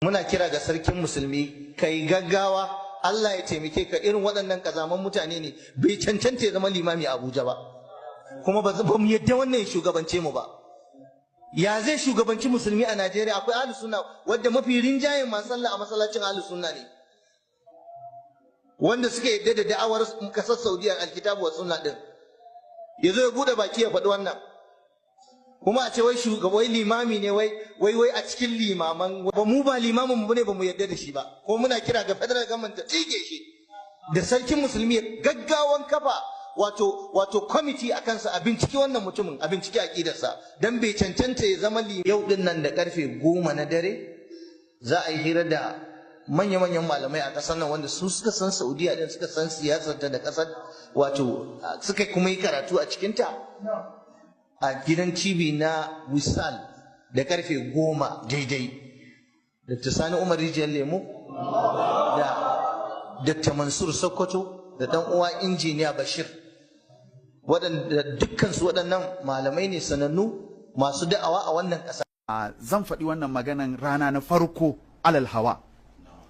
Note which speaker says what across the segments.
Speaker 1: Muna kira ga sarkin musulmi kai gaggawa, Allah ya taimake ka, irin waɗannan kazaman mutane ne, bai cancanta ya zama limami a Abuja ba, kuma ba mu yadda wannan ya shugabance mu ba. Ya zai shugabanci musulmi a Najeriya? Akwai ahlus sunna wadda mafi rinjayen masu sallah a masallacin ahlus sunna ne, wanda suka yadda da da'awar kasar Saudiya alkitabu wa sunna din, yazo ya bude baki ya faɗi wannan, kuma a ce wai wai limami ne, wai a cikin limaman, ba mu ba limamin mu ne, ba mu yadda da shi ba. Ko muna kira ga federal government ta tsige shi, da sarkin musulmi gaggawan kafa wato kwamiti a kansa a binciki wannan mutumin, a binciki aƙidarsa, dan bai cancanta ya zama yau din nan da karfe 10 na dare za a yi hira da manya-manyan malamai a ƙasar nan wanda su suka san Saudiya din, suka san siyasar ta da ƙasar, wato suka kuma yi karatu a cikinta, a gidan TV na Wisal da karfe 10 daidai. Dr. Sani Umar Rijiyar Lemo da Dr. Mansur Sokoto da dan uwa injiniya Bashir, waɗanda dukkansu waɗannan malamai ne sanannu masu da'awa a wannan ƙasa.
Speaker 2: Zan faɗi wannan maganan rana na farko alal hawa,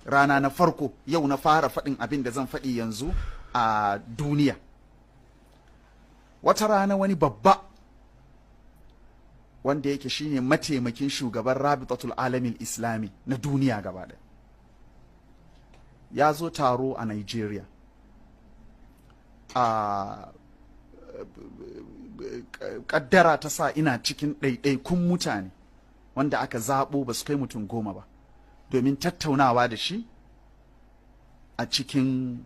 Speaker 2: rana na farko yau na fara faɗin abin da zan faɗi yanzu a duniya. Wata rana wani babba wanda yake shine mataimakin shugaban Rabitatul Alamin Islami na duniya gaba ɗaya ya zo taro a Nigeria. Kaddara ta sa ina cikin ɗaiɗaikun mutane wanda aka zaɓo ba su kai mutum 10 ba domin tattaunawa da shi a cikin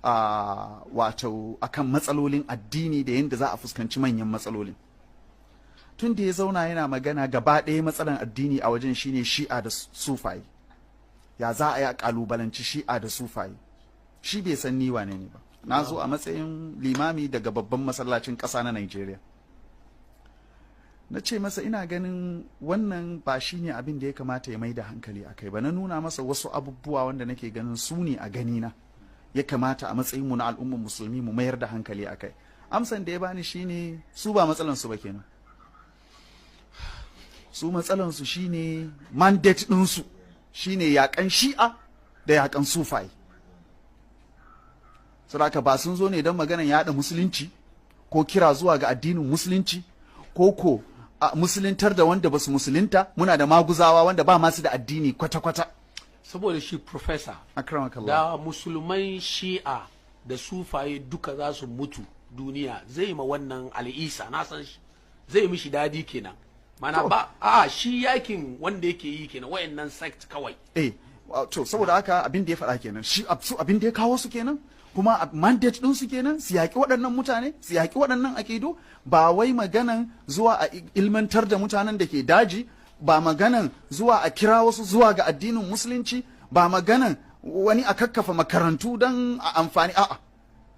Speaker 2: wato akan matsalolin addini da yadda za a fuskanci manyan matsalolin. Tun da ya zauna yana magana, gaba ɗaya matsalan addini a wajen shine shi'a da sufaye, ya za a yi a ƙalubalanci shi'a da sufaye. Shi bai san ni wane ne ba, na zo a matsayin limami daga babban masallacin ƙasa na Nigeria. Na ce masa ina ganin wannan ba shi ne abin da ya kamata ya mai da hankali a kai ba. Na nuna masa wasu abubuwa wanda nake ganin su ne a ganina ya kamata a matsayinmu na al'ummar musulmi mu mayar da hankali a kai. Amsan da ya bani shine su ba matsalansu ba kenan, su matsalansu shine mandate ɗinsu shine yaƙan shi'a da yaƙan sufaye. Saboda ba sun zo ne don maganan yaɗa musulunci ko kira zuwa ga addinin musulunci ko musuluntar da wanda ba su musulunta. Muna da maguzawa wanda ba masu da addini kwata-kwata.
Speaker 3: Saboda shi professor, da musulman shi'a da sufaye duka za su mutu duniya, zai ma wannan al'isa na san shi zai mishi dadi kenan. Mana ba shi yakin wanda yake yi kenan, wayannan sect kawai.
Speaker 2: To saboda haka abin da ya faɗa kenan, shi abin da ya kawo su kenan, kuma mandate ɗin su kenan su yaƙi waɗannan mutane, su yaƙi waɗannan aƙidu. Ba wai maganan zuwa a ilmantar da mutanen da ke daji, ba maganan zuwa a kira wasu zuwa ga addinin musulunci, ba maganan wani a kakkafa makarantu don a amfani,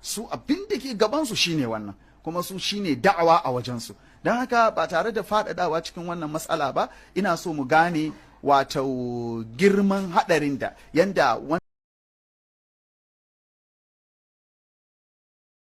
Speaker 2: su abin da ke gabansu shine wannan, kuma su shine da'awa a wajensu. Don haka ba tare da faɗaɗawa cikin wannan matsala ba, ina so mu gane wato girman haɗarin da yanda